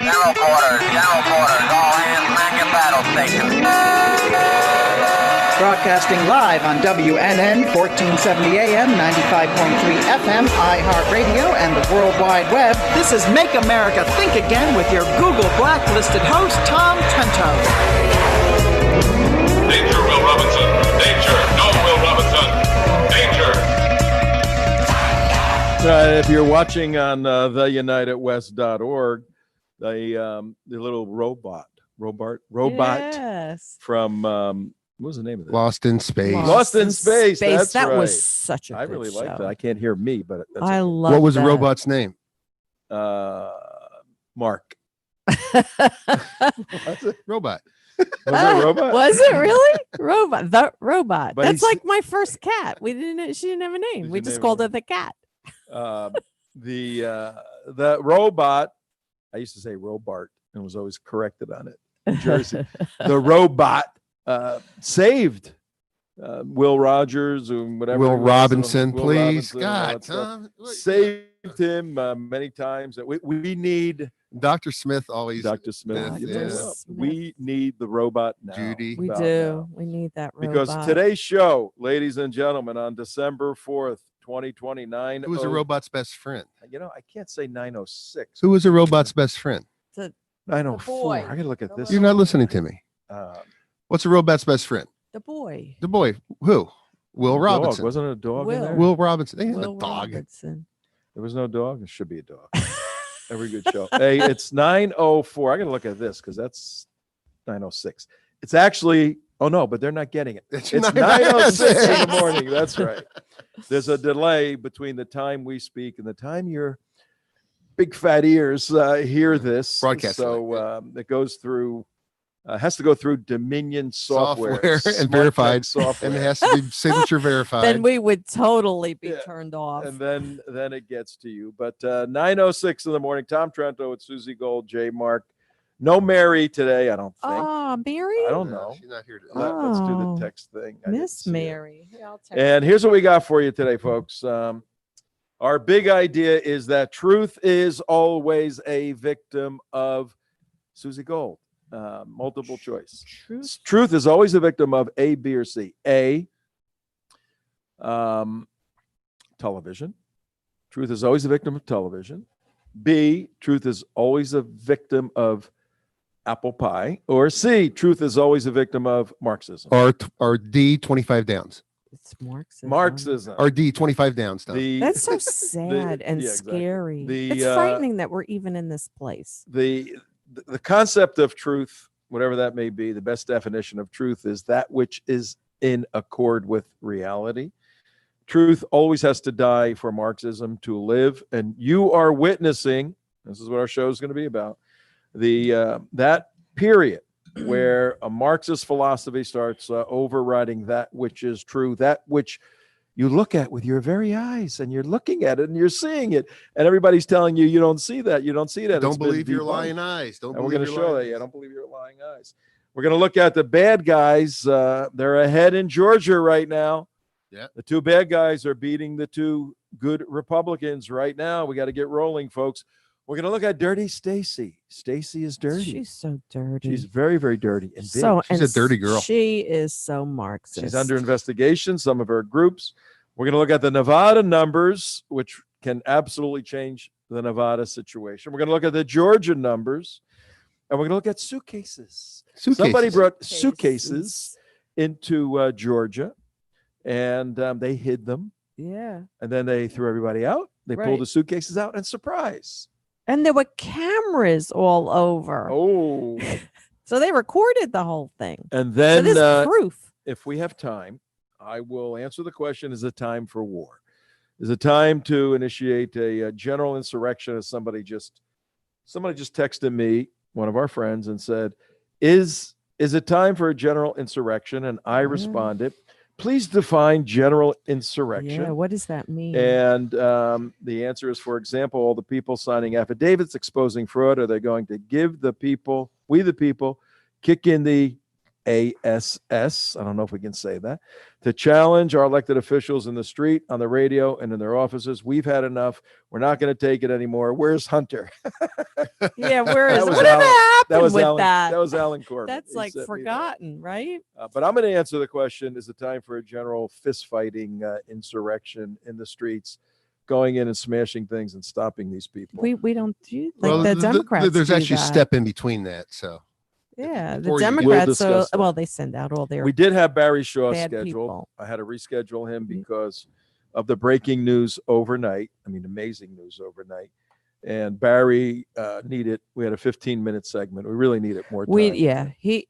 General quarters, all hands man your battle stations. Broadcasting live on WNN 1470 AM, 95.3 FM, iHeartRadio, and the World Wide Web. This is Make America Think Again with your Google Blacklisted host, Tom Trento. Danger, Will Robinson. Danger. No, Will Robinson. Danger. If you're watching on theunitedwest.org, the little robot Yes. from what was the name of it? Lost in Space. Lost in Space. That's that right. was such a I good really show. liked that. I can't hear me, but that's I okay. love What was the that. robot's name? Mark. Robot. Was it a robot? Was it really? Robot. The robot. But That's he's- like my first cat. She didn't have a name. Did We you just name called her? her the cat. The robot, I used to say Robart and was always corrected on it in Jersey. The robot saved Will Rogers or whatever. Will it was. Robinson, Will please. Robinson and all God, that stuff. Tom. Saved him many times. We need Dr. Smith always. Dr. Smith. Smith, You yeah. know, we need the robot now. Judy. We about do. now. We need that robot. Because today's show, ladies and gentlemen, on December 4th, 2029. Who was a robot's best friend? You know, I can't say 906. Who was a robot's best friend? 904. boy. I gotta look at this. You're not listening to me. What's a robot's best friend? the boy. The boy. Who? Will Robinson. Dog. Wasn't it a dog in Will. there? Will Robinson. They had a Will dog. Robinson. There was no dog. It should be a dog. Every good show. Hey, it's 904. I gotta look at this because that's 906. It's actually. Oh no, but they're not getting it. It's 906 in the morning. That's right. There's a delay between the time we speak and the time your big fat ears hear this. Broadcast So it goes through, has to go through Dominion software and Smart verified. Tech software. And it has to be signature verified. Then we would totally be Yeah. turned off. and then it gets to you. But 906 in the morning. Tom Trento with Susie Gold, J. Mark. No Mary today, I don't think. Oh, Mary? I don't No, know. she's not here today. Let's do Oh. the text thing. I didn't Miss see it. Mary. Yeah, I'll text And here's what we got for you today, folks. Our big idea is that truth is always a victim of Susie Gold. Multiple choice. Truth. Truth is always a victim of A, B, or C. A, television. Truth is always a victim of television. B, truth is always a victim of apple pie. Or C, truth is always a victim of Marxism. Or D, 25 downs. It's Marxism. Marxism. Or D, 25 downs. Tom. That's so sad and yeah, exactly. scary. The, It's frightening that we're even in this place. the concept of truth, whatever that may be, the best definition of truth is that which is in accord with reality. Truth always has to die for Marxism to live, and you are witnessing, this is what our show is going to be about, that period where a Marxist philosophy starts overriding that which is true, that which you look at with your very eyes, and you're looking at it and you're seeing it, and everybody's telling you don't see that, you don't see that. Don't It's been believe your debunked. lying eyes. Don't And we're believe going to your show that. lying Yeah, eyes. don't believe your lying eyes. We're going to look at the bad guys. They're ahead in Georgia right now. Yeah. The two bad guys are beating the two good Republicans right now. We got to get rolling, folks. We're going to look at Dirty Stacy. Stacy is dirty. She's so dirty. She's very, very dirty and big. She's a dirty girl. She is so Marxist. She's under investigation, some of her groups. We're going to look at the Nevada numbers, which can absolutely change the Nevada situation. We're going to look at the Georgia numbers, and we're going to look at suitcases. Somebody brought suitcases into Georgia, and they hid them, Yeah. and then they threw everybody out. They Right. pulled the suitcases out, and surprise. And there were cameras all over. Oh. So they recorded the whole thing. And So then there's proof. if we have time, I will answer the question, is it time for war? Is it time to initiate a general insurrection? As somebody just texted me, one of our friends, and said, is it time for a general insurrection? And I responded, please define general insurrection. Yeah, what does that mean? And the answer is, for example, all the people signing affidavits exposing fraud, are they going to give the people, we the people, kick in the ASS, I don't know if we can say that, to challenge our elected officials in the street, on the radio, and in their offices. We've had enough. We're not going to take it anymore. Where's Hunter? Yeah, where is That was whatever Alan- happened with Alan, that? That was Alan Corbin. That's He like sent me that. forgotten, right? But I'm going to answer the question, is it time for a general fist-fighting insurrection in the streets, going in and smashing things and stopping these people? We don't do like the Democrats. There's do actually a that. step in between that. So Yeah, the before you get- We'll Democrats. discuss that. Well, they send out all their We did have Barry Shaw bad scheduled. people. I had to reschedule him because of the breaking news overnight. I mean, amazing news overnight. And Barry we had a 15-minute segment. We really needed more time. He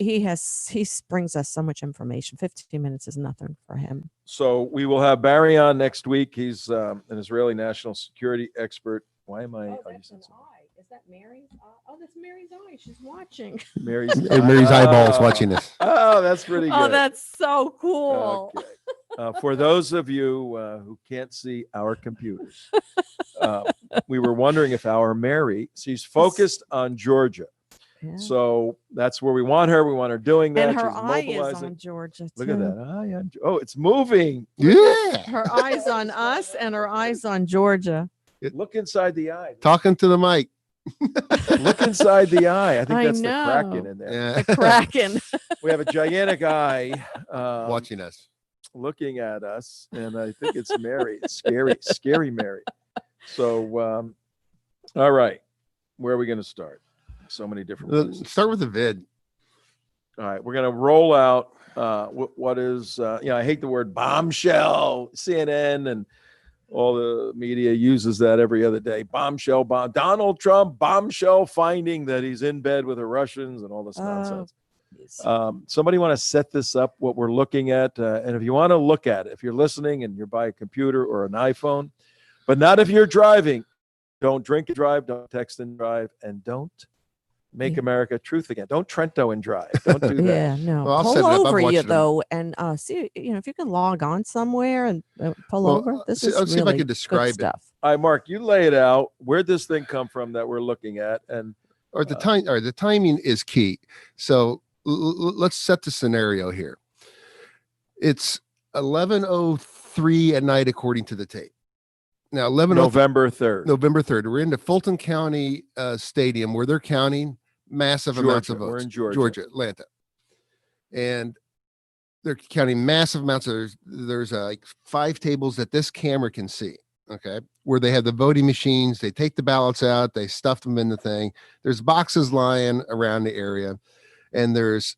brings us so much information. 15 minutes is nothing for him. So we will have Barry on next week. He's an Israeli national security expert. Why am I? Oh, you that's said an something. eye. Is that Mary's eye? Oh, that's Mary's eye. She's watching. Mary's, Mary's eyeballs Oh. watching this. Oh, that's pretty good. Oh, that's so cool. Okay. For those of you who can't see our computers, we were wondering if our Mary, she's focused on Georgia. Yeah. So that's where we want her. We want her doing that. And her She's eye is mobilizing. on Georgia. Look at too. that. Eye on, oh, it's moving. Yeah. Her eyes on us and her eyes on Georgia. Look inside the eye. Talking to the mic. Look inside the eye. I think I that's know. the Kraken in there. Yeah. The Kraken. We have a gigantic eye Watching us. looking at us, and I think it's Mary. It's scary Mary. So, all right, where are we going to start? So many different places. Start with the vid. All right, we're going to roll out what is, I hate the word bombshell. CNN and all the media uses that every other day. Bombshell, Donald Trump, bombshell finding that he's in bed with the Russians and all this nonsense. Somebody want to set this up, what we're looking at? And if you want to look at it, if you're listening and you're by a computer or an iPhone, but not if you're driving, don't drink and drive, don't text and drive, and don't make America truth again. Don't Trento and drive. Don't do that. Yeah, no. Well, I'll set it pull up. I've over you watched them. though, and see, if you can log on somewhere and pull Well, over. This see- is let's see if I really can good describe it. stuff. All right, Mark, you lay it out. Where'd this thing come from that we're looking at? And The timing is key. So let's set the scenario here. It's 11:03 at night, according to the tape. Now, November 3rd. November 3rd. We're in the Fulton County Stadium where they're counting massive amounts of Georgia. votes. We're in Georgia. Atlanta. And they're counting massive amounts. There's like 5 tables that this camera can see. Okay. Where they have the voting machines. They take the ballots out. They stuff them in the thing. There's boxes lying around the area. And there's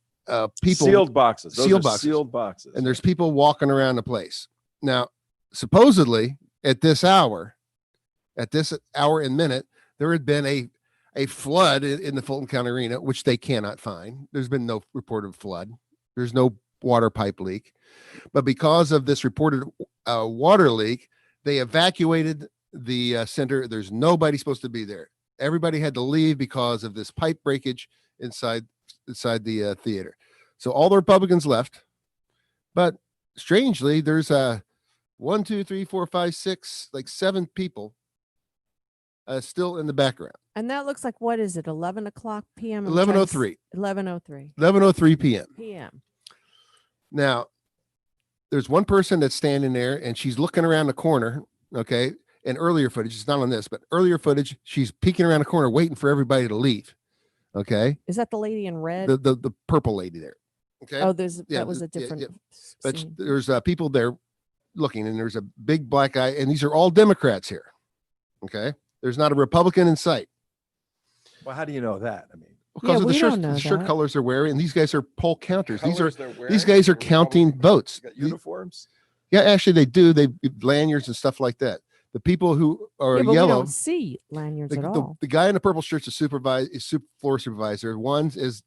people. Sealed boxes. Those Sealed are boxes. Sealed boxes. And there's people walking around the place. Now, supposedly at this hour and minute, there had been a flood in the Fulton County Arena, which they cannot find. There's been no reported flood. There's no water pipe leak. But because of this reported water leak, they evacuated the center. There's nobody supposed to be there. Everybody had to leave because of this pipe breakage inside the theater. So all the Republicans left. But strangely, there's 1, 2, 3, 4, 5, 6, like 7 people still in the background. And that looks like, what is it? 11 o'clock p.m. 11:03. 11:03 11:03 p.m. p.m. Now, there's one person that's standing there and she's looking around the corner. Okay. And earlier footage, it's not on this, but earlier footage, she's peeking around the corner waiting for everybody to leave. Okay. Is that the lady in red? The purple lady there. Okay. Oh, Yeah, that was a yeah, different. yeah. But scene. there's people there looking, and there's a big black guy, and these are all Democrats here. Okay. There's not a Republican in sight. Well, how do you know that? I mean, Because of we the don't know shirt that. colors they're wearing, and these guys are poll counters. These these guys are counting votes. Got uniforms. Yeah, actually they do. They lanyards and stuff like that. The people who are Yeah, but we yellow, don't see lanyards at all. the guy in the purple shirt's is floor supervisor. One is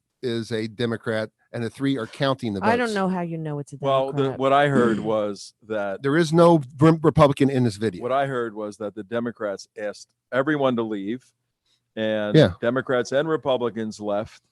a Democrat, and the 3 are counting the votes. I don't know how you know it's a Well, Democrat. what I heard was that There is no Republican in this video. what I heard was that the Democrats asked everyone to leave, and Yeah. Democrats and Republicans left,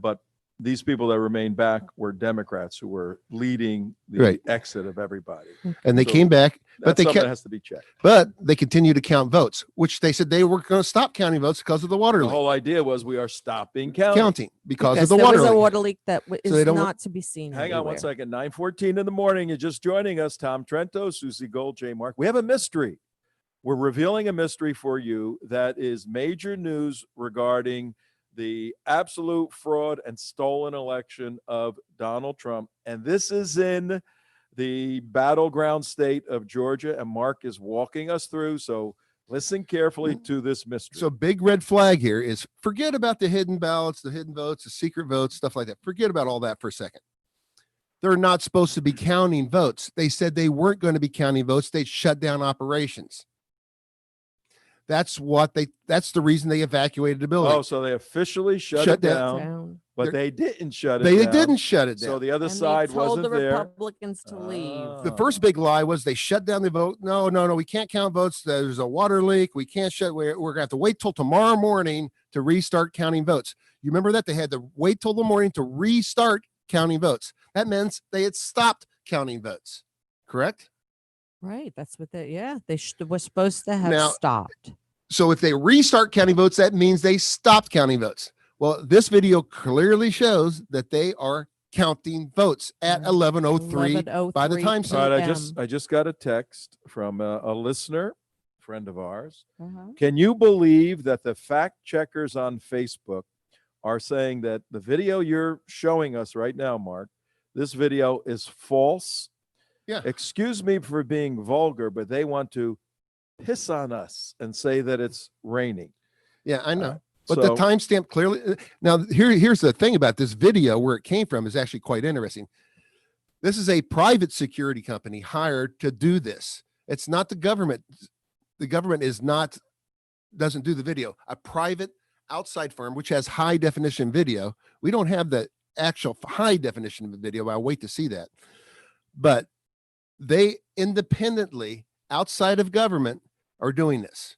but these people that remained back were Democrats who were leading the Right. exit of everybody. And they So came back, but That's they something kept, that has to be checked. but they continue to count votes, which they said they were going to stop counting votes because of the water The leak. whole idea was we are stopping counting. Counting because Because of the there water was a leak. water leak that is they don't want- not to be seen. Hang on one anywhere. second. 9:14 in the morning. You're just joining us. Tom Trento, Susie Gold, J. Mark. We have a mystery. We're revealing a mystery for you that is major news regarding the absolute fraud and stolen election of Donald Trump. And this is in the battleground state of Georgia. And Mark is walking us through. So listen carefully to this mystery. So big red flag here is forget about the hidden ballots, the hidden votes, the secret votes, stuff like that. Forget about all that for a second. They're not supposed to be counting votes. They said they weren't going to be counting votes. They shut down operations. That's the reason they evacuated the building. Oh, so they officially shut Shut it down. Down. but they didn't shut it They down. didn't shut it down. So the other And side they told wasn't the there. Republicans to leave. The first big lie was they shut down the vote. No, we can't count votes. There's a water leak. We can't shut. We're going to have to wait till tomorrow morning to restart counting votes. You remember that? They had to wait till the morning to restart counting votes. That means they had stopped counting votes. Correct? Right. That's what they were supposed to have Now- stopped. So if they restart counting votes, that means they stopped counting votes. Well, this video clearly shows that they are counting votes at 11:03 by the 11:03 time All right, PM. I just got a text from a listener, friend of ours. Uh-huh. Can you believe that the fact checkers on Facebook are saying that the video you're showing us right now, Mark, this video is false? Yeah. Excuse me for being vulgar, but they want to piss on us and say that it's raining. Yeah, I know. Uh, But so- the timestamp clearly. Now, here's the thing about this video where it came from is actually quite interesting. This is a private security company hired to do this. It's not the government. The government doesn't do the video. A private outside firm, which has high definition video. We don't have the actual high definition of the video. I'll wait to see that. But they independently, outside of government, are doing this.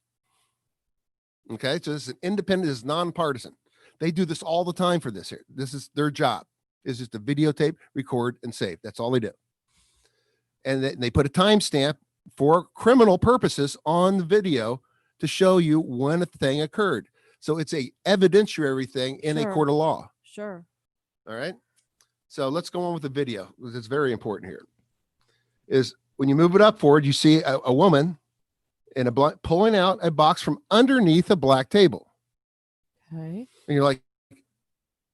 Okay, so this is an independent, is nonpartisan. They do this all the time for this here. This is their job, is just to videotape, record, and save. That's all they do. And they put a timestamp for criminal purposes on the video to show you when a thing occurred. So it's a evidentiary thing in a Sure. court of law. Sure. All right. So let's go on with the video. It's very important here. Is when you move it up forward, you see a woman in a black pulling out a box from underneath a black table. Okay. And you're like,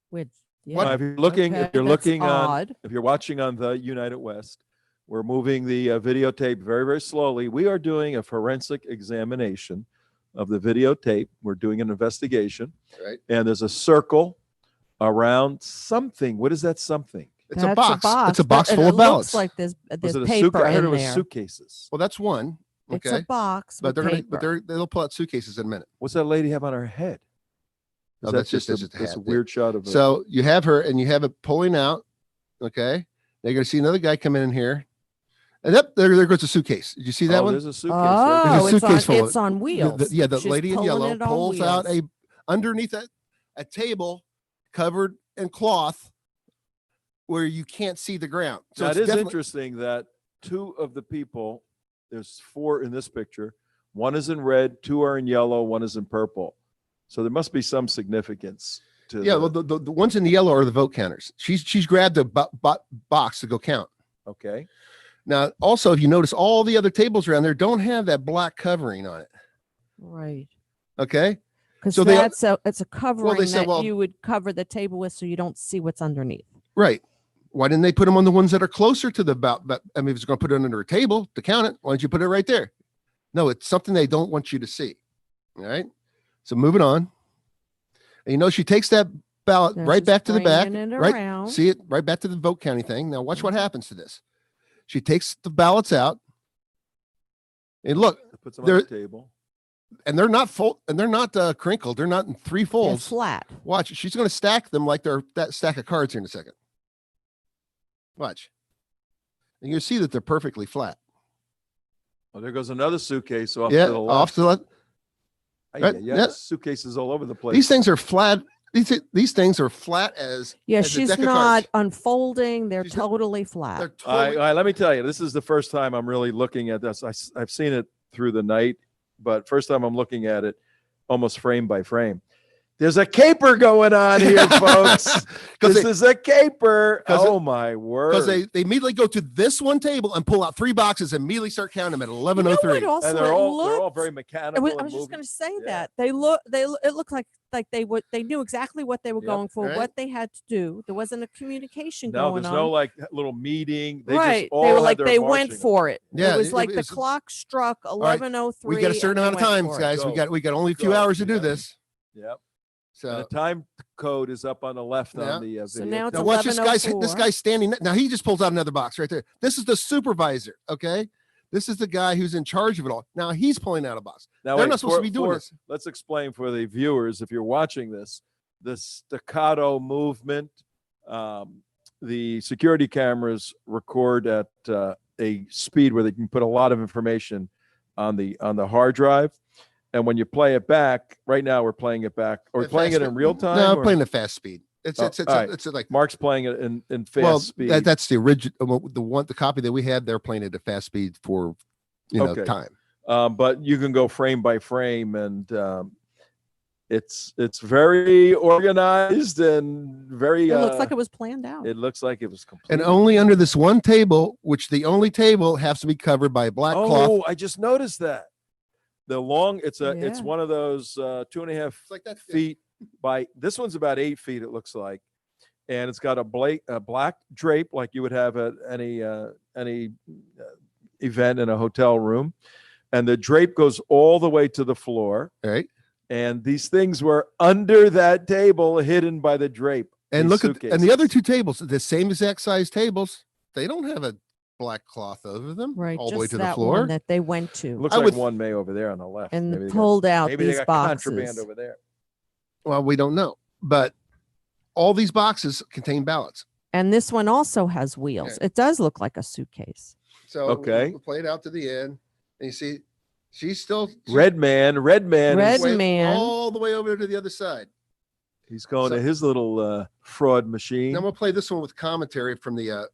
Which, Well, if you're looking, Okay, if you're that's looking on, odd. if you're watching on the United West, we're moving the videotape very, very slowly. We are doing a forensic examination of the videotape. We're doing an investigation, right? and there's a circle around something. What is that something? It's That's a box. It's a but box full it of ballots. looks like Was there's it a paper I heard it in was there. suitcases. Well, that's one. It's Okay. a box But with paper. they'll pull out suitcases in a minute. What's that lady have on her head? Oh, Is that's that just a that's a hat. weird shot of it? So you have her and you have it pulling out. Okay. Now you're going to see another guy come in here. And there goes a suitcase. Did you see that one? There's a suitcase. right there. Oh, There's a suitcase full of it's on The- wheels. the She's lady in pulling yellow it on pulls out wheels. underneath a table covered in cloth where you can't see the ground. So Now, it's it is definitely- interesting that two of the people, there's four in this picture, one is in red, two are in yellow, one is in purple. So there must be some significance to Yeah, well, the ones in the yellow are the vote counters. She's grabbed a box to go count. okay. Now, also, if you notice, all the other tables around there don't have that black covering on it. Right. Okay. Because So they- it's a covering said, that well- you would cover the table with so you don't see what's underneath. Right. Why didn't they put them on the ones that are closer to the ballot? I mean, if it's going to put it under a table to count it, why don't you put it right there? No, it's something they don't want you to see. All right. So moving on. And you know, she takes that ballot They're right just back to the back. bringing it Right. around. See it right back to the vote counting thing. Now watch what happens to this. She takes the ballots out. And look, Puts them on the There- table. and they're not full and they're not crinkled. They're not in three They're folds. flat. Watch, she's going to stack them like they're that stack of cards here in a second. Watch. And you'll see that they're perfectly flat. Oh, there goes another suitcase off Yeah, to the left. off to the left. Ay, right, yeah, yeah. suitcases all over the place. These things are flat. these things are flat as Yeah, as a she's deck of not cards. unfolding. They're She's not- totally flat. They're totally, Let me tell you, this is the first time I'm really looking at this. I've seen it through the night, but first time I'm looking at it almost frame by frame. There's a caper going on here, folks. This is a caper. Oh, my word. because they immediately go to this one table and pull out 3 boxes and immediately start counting them at 11:03. Also, and they're all very mechanical. I was just going to say that it looked like they knew exactly what they were going for, right. what they had to do. There wasn't a communication No, going there's on. no like little meeting. They Right. just all They were had like, their they went marching for it. Yeah, It was it like the was- clock struck right. 11:03. We got a certain amount of time, guys. Go. We got only a few Go. hours to do Yeah. this. Yep. So And the time code is up on the left Yeah. on the video. So now it's now watch this guy's 11:04. standing. Now he just pulls out another box right there. This is the supervisor. Okay. This is the guy who's in charge of it all. Now he's pulling out a box. Now, They're wait, not supposed to be doing this. Let's explain for the viewers, if you're watching this, the staccato movement. The security cameras record at a speed where they can put a lot of information on the hard drive. And when you play it back, right now we're playing it back. Are we At playing fast it in speed. real time? No, or- I'm playing at fast speed. It's all right. it's like Mark's playing it in fast speed. that's the original the copy that we had. They're playing it at fast speed for Okay. time. But you can go frame by frame, and it's very organized and very. It looks like it was planned out. It looks like it was complete. And only under this one table, which the only table has to be covered by black cloth. Oh, I just noticed that. It's Yeah. one of those 2.5 It's like that. feet by, this one's about 8 feet, it looks like. And it's got a black drape like you would have at any event in a hotel room. And the drape goes all the way to the floor. All right. And these things were under that table, hidden by the drape. And these look at and the other suitcases. 2 tables, the same exact size tables. They don't have a black cloth over them. Right. All Just the way to the that floor. one that they went to Looks I like would- one may over there on the left. and Maybe they got- pulled out maybe they these got contraband boxes. over there. Well, we don't know, but all these boxes contain ballots. And this one also has wheels. It does look like a suitcase. So Okay. we'll play it out to the end, and you see, she's still Red man. Red way- man. all the way over to the other side. He's going So- to his little fraud machine. Now I'm gonna play this one with commentary from the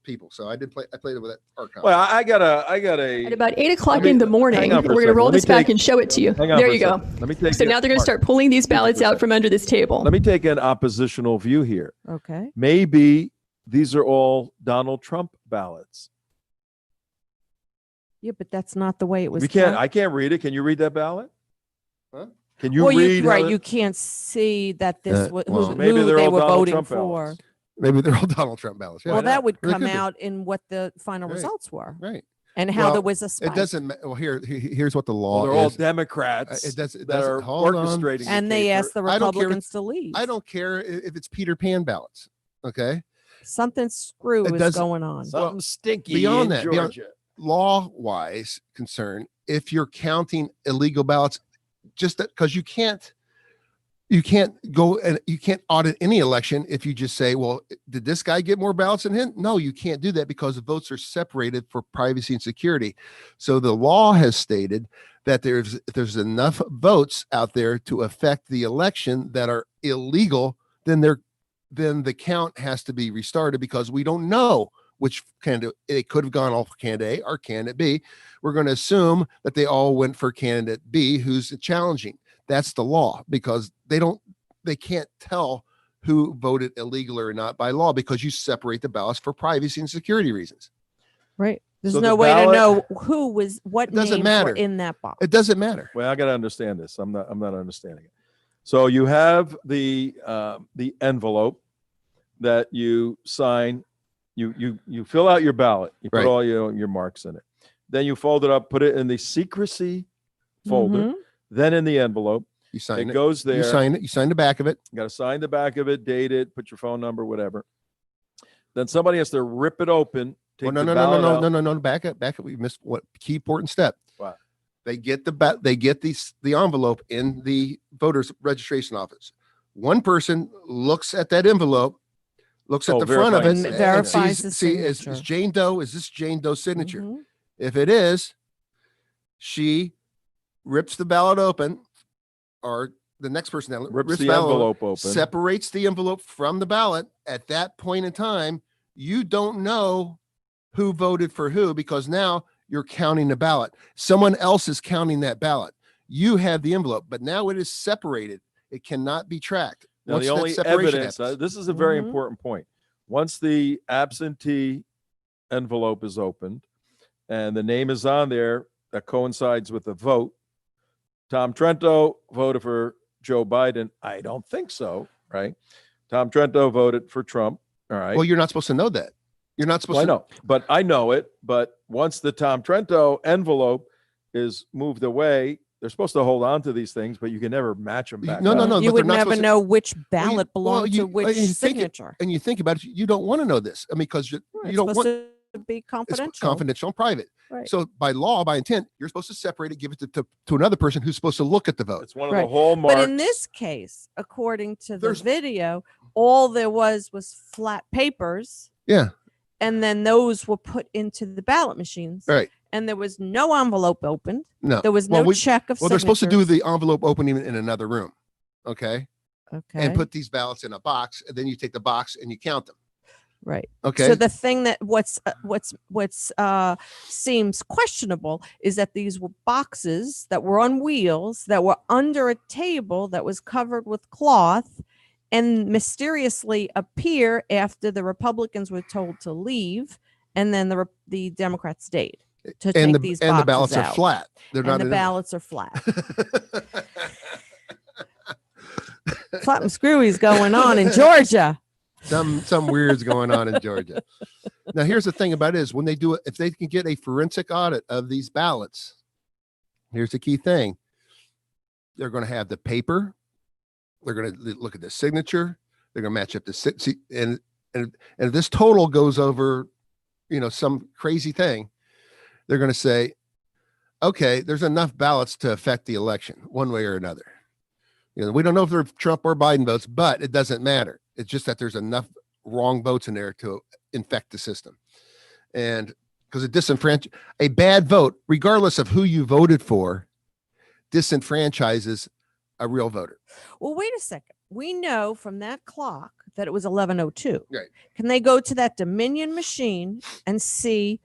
people. So I played it with our comment. Well, I got a. At about 8 o'clock Let me- in the hang morning, on for a we're going to second. roll Let me this back take- and show it to you. Hang on There for a you go. second. Let me take So it- now they're going to Mark, start pulling these excuse me for a ballots out second. from under this table. Let me take an oppositional view here. Okay. Maybe these are all Donald Trump ballots. Yeah, but that's not the way it was. We can't. count- I can't read it. Can you read that ballot? Huh? Can you well, read? how right. it- You can't see that this was well, who maybe they're they all were Donald voting Trump for. ballots. Maybe they're all Donald Trump ballots. Yeah. Well, that would Really come could be. out in what the final Right. results were, Right. and how Well, there was a spike. It doesn't. Well, here's what the Well, law they're all is. Democrats. It that doesn't- are hold on. orchestrating. the and they caper. asked the I don't care- Republicans to leave. I don't care if it's Peter Pan ballots. Okay. Something screw It is doesn't- going on. Something stinky beyond in that, beyond- Georgia. Law-wise concern, if you're counting illegal ballots, just because you can't go and you can't audit any election if you just say, well, did this guy get more ballots than him? No, you can't do that because the votes are separated for privacy and security. So the law has stated that if there's enough votes out there to affect the election that are illegal, then the count has to be restarted because we don't know which candidate. It could have gone all for candidate A or candidate B. We're going to assume that they all went for candidate B, who's challenging. That's the law because they can't tell who voted illegal or not by law because you separate the ballots for privacy and security reasons. Right. There's So no the way to ballot- know who was what It doesn't names matter. were in that box. It doesn't matter. Well, I got to understand this. I'm not understanding it. So you have the envelope that you sign. You fill out your ballot. You put Right. all your marks in it. Then you fold it up, put it in the secrecy folder. Mhm. Then in the envelope. You sign It it. goes there. You sign it. You sign the back of it. You got to sign the back of it, date it, put your phone number, whatever. Then somebody has to rip it open. Take Oh, no, the no, no, ballot no, out. no, no, no, no. Back up. We missed what key important step. What? They get the envelope in the voter's registration office. One person looks at that envelope, looks at Oh, the front of it, verifies and Verifies sees, the see, is signature. Jane Doe, is this Jane Doe's signature? Mhm. If it is, she rips the ballot open or the next person that Rips the envelope open. separates the envelope from the ballot. At that point in time, you don't know who voted for who, because now you're counting the ballot. Someone else is counting that ballot. You have the envelope, but now it is separated. It cannot be tracked. Now, Once the that only separation evidence, happens. this is a very Mhm. important point. Once the absentee envelope is opened and the name is on there that coincides with the vote, Tom Trento voted for Joe Biden. I don't think so, right? Tom Trento voted for Trump. All right. Well, you're not supposed to know that. You're not supposed Well, I to. know, but I know it. But once the Tom Trento envelope is moved away, they're supposed to hold on to these things, but you can never match them back. No, no, up. no. You but would they're not never supposed to- know which Well, ballot belonged to which and you think it- signature. and you think about it, you don't want to know this. I mean, because you It's don't supposed want to be it's confidential. confidential and private. Right. So by law, by intent, you're supposed to separate it, give it to another person who's supposed to look at the vote. It's one of Right. the hallmarks. But in this case, according to the There's- video, all there was flat papers, Yeah. and then those were put into the ballot machines. Right. And there was no envelope opened. No. There was Well, no check of Well, they're supposed to do signatures. the envelope opening in another room. Okay. Okay. And put these ballots in a box, and then you take the box and you count them. Right. Okay. So the thing that seems questionable is that these were boxes that were on wheels that were under a table that was covered with cloth and mysteriously appear after the Republicans were told to leave, and then the Democrats stayed to and take these the boxes ballots out. are flat. They're And not the in ballots are flat. Something screwy's going on in Georgia. some weird's going on in Georgia. Now, here's the thing about it is when they do it, if they can get a forensic audit of these ballots, here's the key thing. They're going to have the paper. They're going to look at the signature. They're going to match up the and if this total goes over, some crazy thing, they're going to say, okay, there's enough ballots to affect the election one way or another. We don't know if they're Trump or Biden votes, but it doesn't matter. It's just that there's enough wrong votes in there to infect the system. And because a bad vote, regardless of who you voted for, disenfranchises a real voter. Well, wait a second. We know from that clock that it was 11:02. Right. Can they go to that Dominion machine and see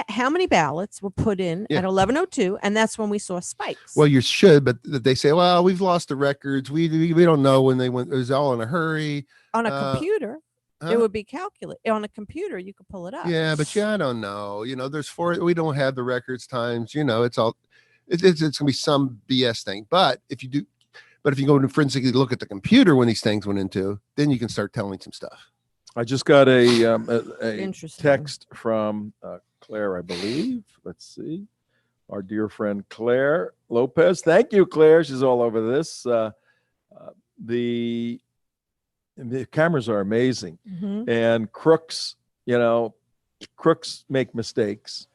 how many ballots were put in Yeah. at 11:02? And that's when we saw spikes. Well, you should, but they say, well, we've lost the records. We don't know when they went. It was all in a hurry. on a computer, Huh? it would be calculated. On a computer, you could pull it up. Yeah, but I don't know. We don't have the records times. It's all, it's gonna be some BS thing. But if you go and forensically look at the computer when these things went into, then you can start telling some stuff. I just got a Interesting. text from Claire, I believe. Let's see. Our dear friend Claire Lopez. Thank you, Claire. She's all over this. The cameras are amazing. Mhm. And crooks make mistakes.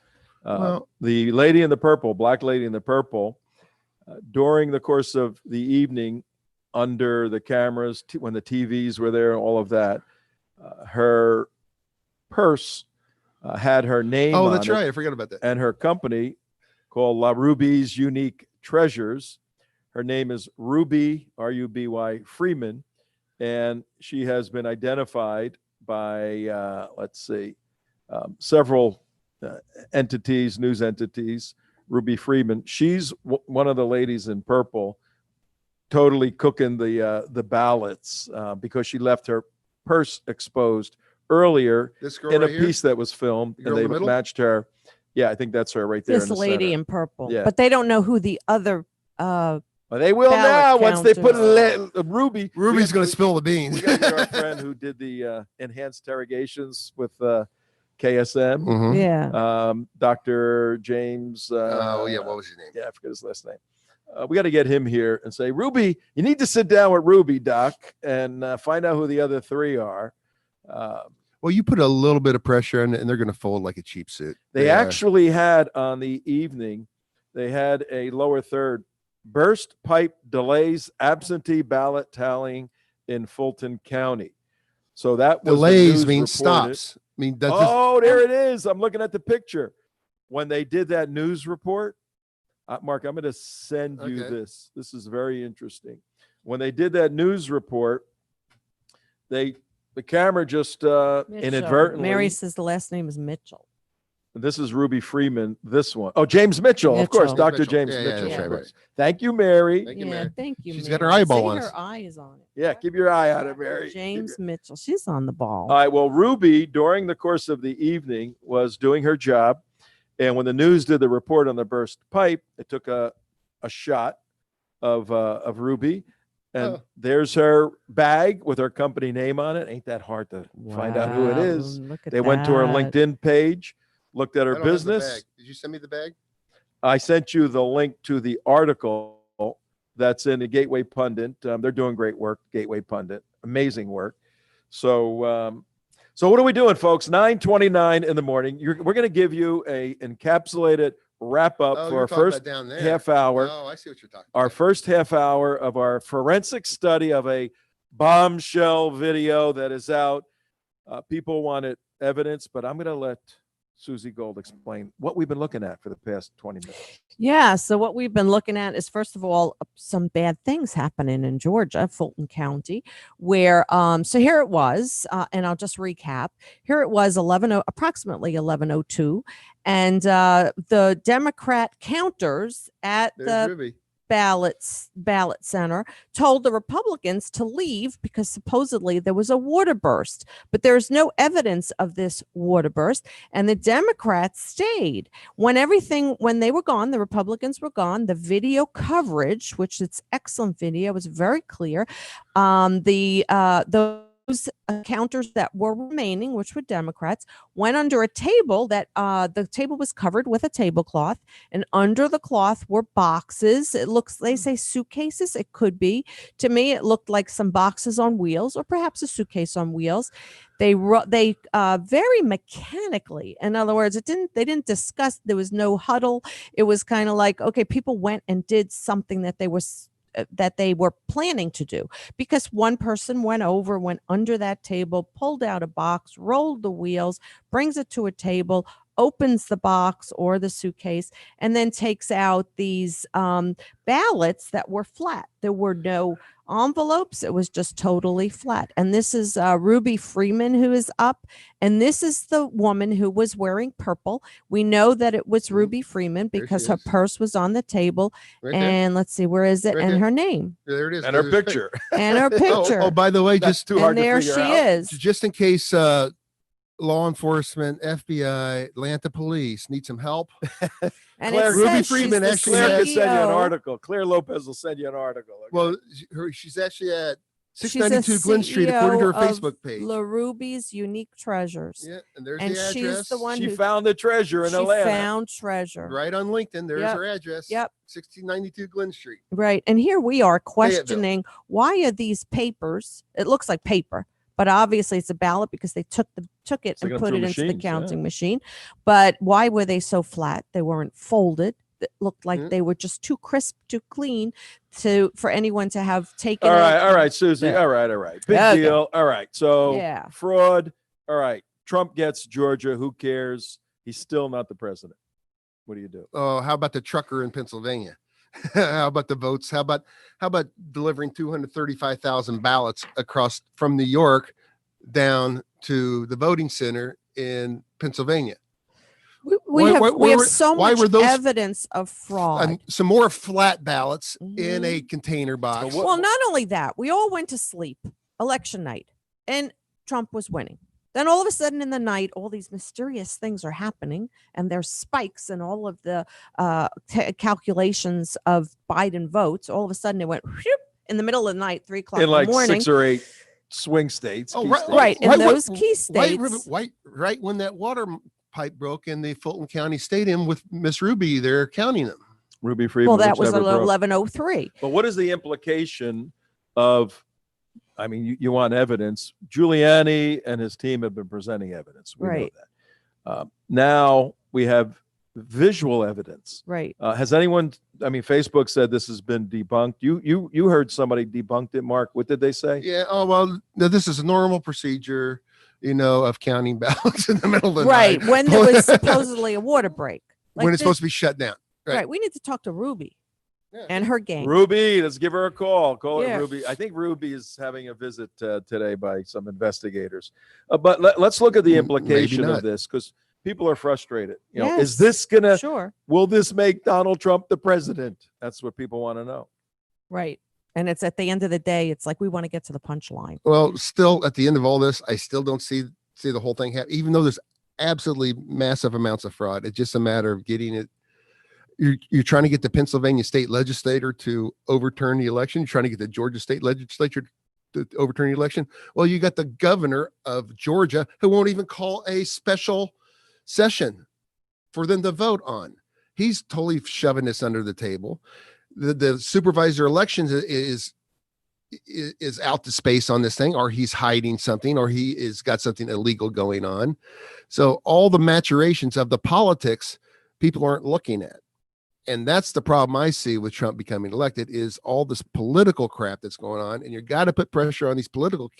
Well- The lady in the purple, black lady in the purple, during the course of the evening, under the cameras, when the TVs were there, all of that, her purse had her name Oh, on that's it, right. I forgot about that. and her company called La Ruby's Unique Treasures. Her name is Ruby, R-U-B-Y, Freeman, and she has been identified by, several entities, news entities. Ruby Freeman. She's one of the ladies in purple, totally cooking the ballots because she left her purse exposed earlier This girl in a right here? piece that was filmed, The girl and in they the middle? matched her. Yeah, I think that's her right there. This in the lady center. in purple. Yeah. But they don't know who the other Well, they will ballot now once they put counters. Ruby. Ruby's going to spill the We beans. got here our friend who did the enhanced interrogations with KSM. Mhm. yeah. Dr. James. Oh, yeah. What was his name? Yeah, I forget his last name. We got to get him here and say, Ruby, you need to sit down with Ruby, Doc, and find out who the other three are. Well, you put a little bit of pressure on it, and they're going to fold like a cheap suit. They are. actually had on the evening, they had a lower third burst pipe delays absentee ballot tallying in Fulton County. So that was the Delays news means reported. stops. I mean, that's Oh, there it is. I'm looking at the picture. When they did that news report, Mark, I'm going to send you Okay. this. This is very interesting. when they did that news report, the camera just Mitchell. inadvertently. Mary says the last name is Mitchell. This is Ruby Freeman. This one. Oh, James Mitchell. Of course, Mitchell. Dr. James Yeah, Mitchell. that's of right, course. Thank you, Mary. Thank you, Yeah, Mary. thank you. She's Mary. got her eyeball See, on us. her eye is on it. Yeah, keep your eye on it, Mary. James Mitchell. She's on the ball. All right. Well, Ruby, during the course of the evening, was doing her job. And when the news did the report on the burst pipe, it took a shot of Ruby. And there's her bag with her company name on it. Ain't that hard to find out who it is? Look at They went to her that. LinkedIn page, looked at I her don't have the business. bag. Did you send me the bag? I sent you the link to the article that's in the Gateway Pundit. They're doing great work, Gateway Pundit. Amazing work. So what are we doing, folks? 9:29 in the morning. We're going to give you a encapsulated wrap up for you're our talking first about down there. half hour. Oh, I see what you're talking Our about. first half hour of our forensic study of a bombshell video that is out. People wanted evidence, but I'm going to let Susie Gold explain what we've been looking at for the past 20 minutes. Yeah. So what we've been looking at is, first of all, some bad things happening in Georgia, Fulton County, where so here it was, and I'll just recap. Here it was approximately 11:02, and the Democrat counters at There's the Ruby. ballot center told the Republicans to leave because supposedly there was a water burst, but there's no evidence of this water burst, and the Democrats stayed. When they were gone, the Republicans were gone, the video coverage, which it's excellent video, was very clear. Those counters that were remaining, which were Democrats, went under a table that the table was covered with a tablecloth, and under the cloth were boxes. It looks, they say suitcases. It could be. To me, it looked like some boxes on wheels, or perhaps a suitcase on wheels. They very mechanically, in other words, they didn't discuss. There was no huddle. It was kind of like, okay, people went and did something that they were planning to do, because one person went under that table, pulled out a box, rolled the wheels, brings it to a table, opens the box or the suitcase, and then takes out these ballots that were flat. There were no envelopes. It was just totally flat. And this is Ruby Freeman, who is up. And this is the woman who was wearing purple. We know that it was Ruby Freeman because her purse was on the table. Right there. And let's see, where is it? Right and there. her name. There it is. And her picture. And her picture. Oh, by the way, That's just too hard and there to she figure out. is. just in case law enforcement, FBI, Atlanta police need some help. And Claire- it Ruby says Freeman she's the actually Claire has- can send you an CEO. article. Claire Lopez will send you an article. Okay? Well, she's actually at She's 692 Glen Street, according to her CEO of Facebook page. La Ruby's Unique Treasures. Yeah, and there's And the she's address. the one she who found the treasure in she Atlanta. found treasure. Right on LinkedIn. There's Yep. her address. Yep. 1692 Glen Street. Right. And here we are Fayetteville. questioning, why are these papers? It looks like paper, but obviously it's a ballot because they took it Stick and them put through it into the machines, yeah. counting machine. But why were they so flat? They weren't folded. It looked like Mhm. they were just too crisp, too clean for anyone to have taken. All it right, and- Susie. Yeah. All right. Big Okay. deal. All right. So Yeah. fraud. All right. Trump gets Georgia. Who cares? He's still not the president. What do you do? Oh, how about the trucker in Pennsylvania? How about the votes? How about delivering 235,000 ballots across from New York down to the voting center in Pennsylvania? We Why have were- so why much were those- evidence of fraud. And some more flat ballots in a container box. But what- Well, not only that, we all went to sleep election night and Trump was winning. Then all of a sudden in the night, all these mysterious things are happening, and there's spikes in all of the calculations of Biden votes. All of a sudden it went whoop, in the middle of the night, 3:00 In like in the morning. 6 or 8 swing states. Oh, key right, states. Right. In Why- those why- key Right, states. right when that water pipe broke in the Fulton County Stadium with Miss Ruby, they're counting them. Ruby Freeman. Well, that which was never broke. 11:03. But what is the implication of? I mean, you want evidence. Giuliani and his team have been presenting evidence. We Right. know that. Now we have visual evidence. Right. Has anyone? I mean, Facebook said this has been debunked. You heard somebody debunked it, Mark. What did they say? Yeah. Oh, well, no, this is a normal procedure, of counting ballots in the middle of the Right. night. When there was supposedly a water break. when it's this- supposed to be shut down. right. right. We need to talk to Ruby. and her gang. Ruby, let's give her a call. Call Yeah. it Ruby. I think Ruby is having a visit today by some investigators. But let's look at the implication not. of this, because people are frustrated. You know, Yes. is this gonna? Sure. Will this make Donald Trump the president? That's what people want to know. Right. And it's at the end of the day, it's like we want to get to the punchline. Well, still at the end of all this, I still don't see the whole thing happen, even though there's absolutely massive amounts of fraud. It's just a matter of getting it. You're trying to get the Pennsylvania state legislator to overturn the election. You're trying to get the Georgia state legislature to overturn the election. Well, you got the governor of Georgia who won't even call a special session for them to vote on. He's totally shoving this under the table. The supervisor elections is out to space on this thing, or he's hiding something, or he is got something illegal going on. So all the maturations of the politics, people aren't looking at. And that's the problem I see with Trump becoming elected, is all this political crap that's going on. And you got to put pressure on these political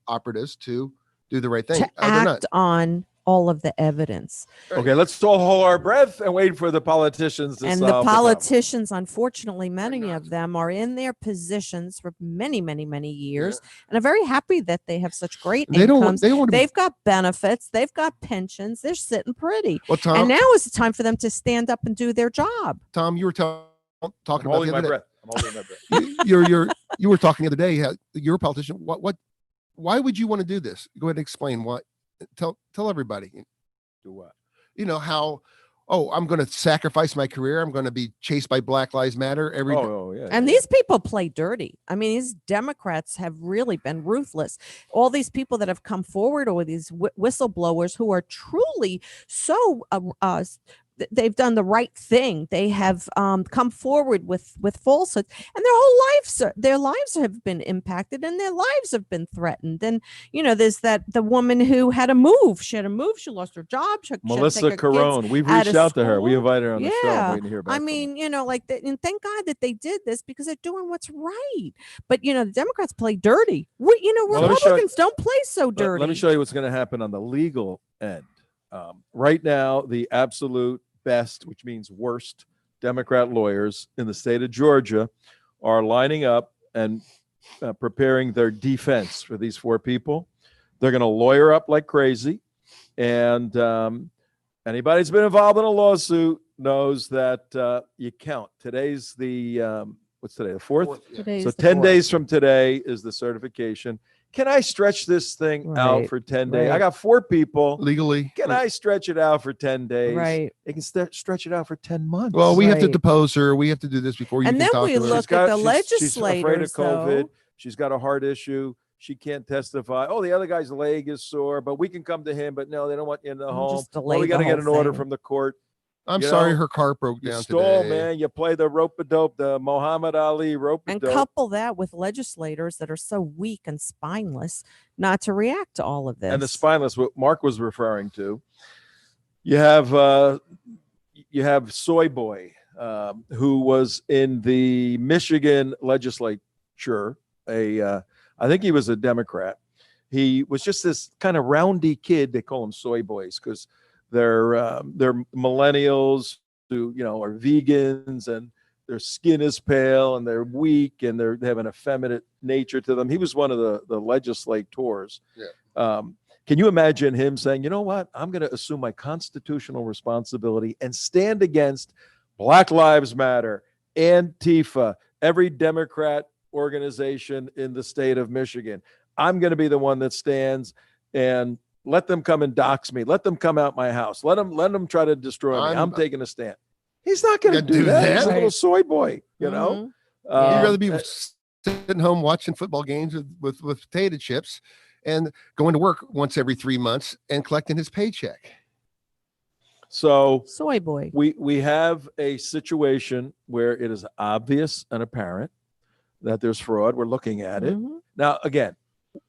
operatives to do the right thing. To act on all of the evidence. Okay, let's all hold our breath and wait for the politicians to And solve the problem. politicians, unfortunately, many of them are in their positions for many, many, many years, and are very happy that they have such great incomes. They've got benefits, they've got pensions, they're sitting pretty. Well, Tom, and now is the time for them to stand up and do their job. Tom, you were talking I'm about holding the my other breath. I'm holding my breath. day. You were talking the other day. You're a politician. Why would you want to do this? Go ahead and explain what. Tell everybody. Do what? You know how? Oh, I'm going to sacrifice my career. I'm going to be chased by Black Lives Matter every. Yeah. And these people play dirty. I mean, these Democrats have really been ruthless. All these people that have come forward, or these whistleblowers who are truly so they've done the right thing. They have come forward with falsehoods, and their lives have been impacted, and their lives have been threatened. And there's the woman who had to move. She had to move. She lost her job. Melissa Carone. We've reached out to her. We invited her on the show. I'm waiting to hear back. I mean, and thank God that they did this, because they're doing what's right. But the Democrats play dirty. Republicans don't play so dirty. Let me show you what's going to happen on the legal end. Right now, the absolute best, which means worst, Democrat lawyers in the state of Georgia are lining up and preparing their defense for these four people. They're going to lawyer up like crazy. And anybody who's been involved in a lawsuit knows that you count. Today's what's today? The 4th? So 10 days from today is the certification. Can I stretch this thing out for 10 days? I got 4 people. Legally. Can I stretch it out for 10 days? Right. They can stretch it out for 10 months. Well, we have to depose her. We have to do this before you and can then talk we to her. look at the legislators. She's afraid of COVID. Though. She's got a heart issue. She can't testify. Oh, the other guy's leg is sore, but we can come to him. But no, they don't want you in the home. Well, we got to get an order from the court. I'm sorry, her car broke You down stole, today. man. You play the rope-a-dope, the Muhammad Ali rope-a-dope. And couple that with legislators that are so weak and spineless not to react to all of this. And the spineless, what Mark was referring to. You have Soy Boy, who was in the Michigan legislature. I think he was a Democrat. He was just this kind of roundy kid. They call him Soy Boys because they're millennials who are vegans, and their skin is pale and they're weak and they have an effeminate nature to them. He was one of the legislators. Yeah. Can you imagine him saying, you know what, I'm going to assume my constitutional responsibility and stand against Black Lives Matter, Antifa, every Democrat organization in the state of Michigan. I'm going to be the one that stands and let them come and dox me. Let them come out my house. Let them try to destroy me. I'm taking a stand. He's not going to do that. He's a little soy boy, you know. You'd rather be sitting home watching football games with potato chips and going to work once every 3 months and collecting his paycheck. So Soy boy. We have a situation where it is obvious and apparent that there's fraud. We're looking at it. Now, again,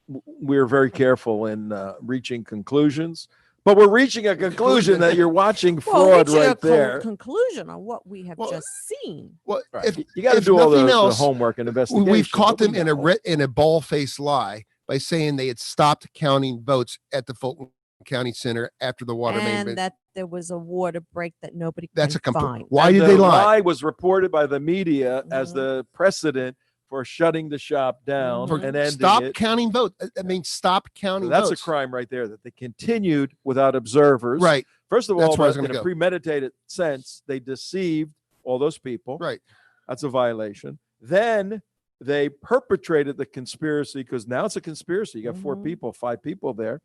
we're very careful in reaching conclusions, but we're reaching a conclusion that you're watching fraud right there. Conclusion on what we have just seen. Well, right. You got to do all the homework and investigation. We've caught them in a ball-faced lie by saying they had stopped counting votes at the Fulton County Center after the water main. And that there was a water break that nobody That's can a find. Why And did the they lie? lie was reported by the media as Mhm. the precedent for shutting the shop down For and ending Stop it. counting votes. I mean, stop So counting that's votes. a crime right there, that they continued without observers. Right. First of That's all, where I was in gonna a go. premeditated sense, they deceived all those people. Right. That's a violation. Then they perpetrated the conspiracy, because now it's a conspiracy. You got four Mhm. people, 5 people there.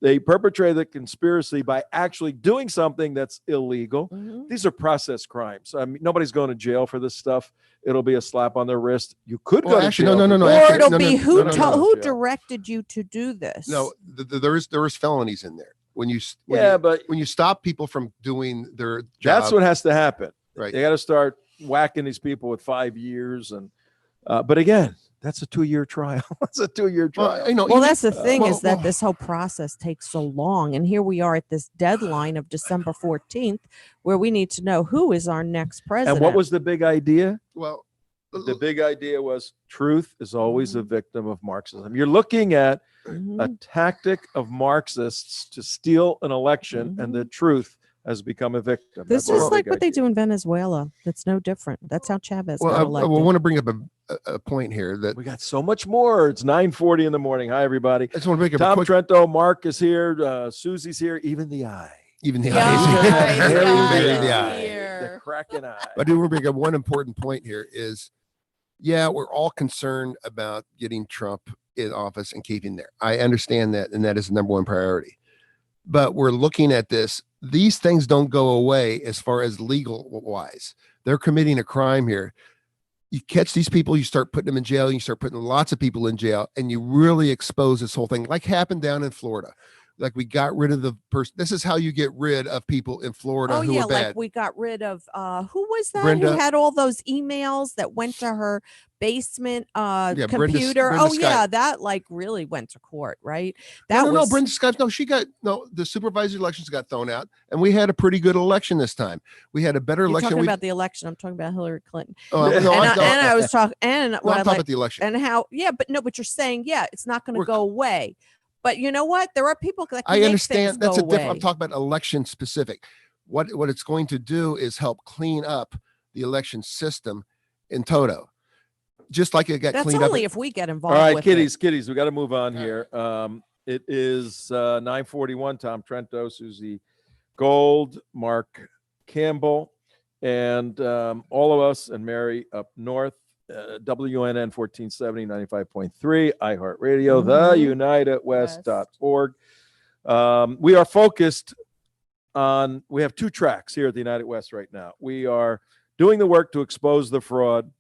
They perpetrated the conspiracy by actually doing something that's illegal. Mhm. These are process crimes. I mean, nobody's going to jail for this stuff. It'll be a slap on their wrist. You could Well, go to actually, jail. no. Or Actually, it'll no, be no, who no, told, no. who Jail. directed you to do this? No, there is felonies in there. When you But when you stop people from doing their job. that's what has to happen. Right. They got to start whacking these people with 5 years. And but again, that's a 2-year trial. That's a 2-year trial. Well, you know, Well, even- that's the thing, well, is that well, this whole process takes so long. And here we are at this deadline of December 14th, where we need to know who is our next president. And what was the big idea? well, The big idea was truth is always Mm-hmm. a victim of Marxism. You're looking at Mhm. a tactic of Marxists to steal an election, and the truth has become a victim. This That's is the like big what they idea. do in Venezuela. That's no different. That's how Chavez well, got I elected. want to bring up a point here that We got so much more. It's 9:40 in the morning. Hi, everybody. I just want to make up a Tom quick. Trento, Mark is here. Susi's here. Even the eye. Even the Yeah, eyes. the Very, eye very is the eye. here. The cracking eye. I do want to bring up one important point here is, yeah, we're all concerned about getting Trump in office and keeping there. I understand that, and that is the number one priority. But we're looking at this. These things don't go away as far as legal wise. They're committing a crime here. You catch these people, you start putting them in jail, you start putting lots of people in jail, and you really expose this whole thing, like happened down in Florida. Like we got rid of the person. This is how you get rid of people in Florida Oh who yeah, are bad. like we got rid of who was that Brenda- who had all those emails that went to her basement Brenda- computer? Brenda Oh yeah, Scott. that like really went to court, right? That No, was Brenda Scott. No, the supervisory elections got thrown out, and we had a pretty good election this time. We had a better you're election. talking about the election. I'm talking about Hillary Clinton. no, And I I was talking, and no, what I'm I talking like, about the election. and how, yeah, but you're saying, yeah, it's not going to We're- go away. But you know what? There are people that can I make understand things that's go a different. I'm away. talking about election specific. What it's going to do is help clean up the election system in toto, just like it got That's cleaned only up. if we get All involved. right, with kiddies, we got to move on All here. It is 9:41. Tom Trento, Susie Gold, Mark Campbell, and all of us, and Mary up north. WNN 1470, 95.3, iHeartRadio, theunitedwest.org. We are focused on, we have 2 tracks here at the United West right now. We are doing the work to expose the fraud.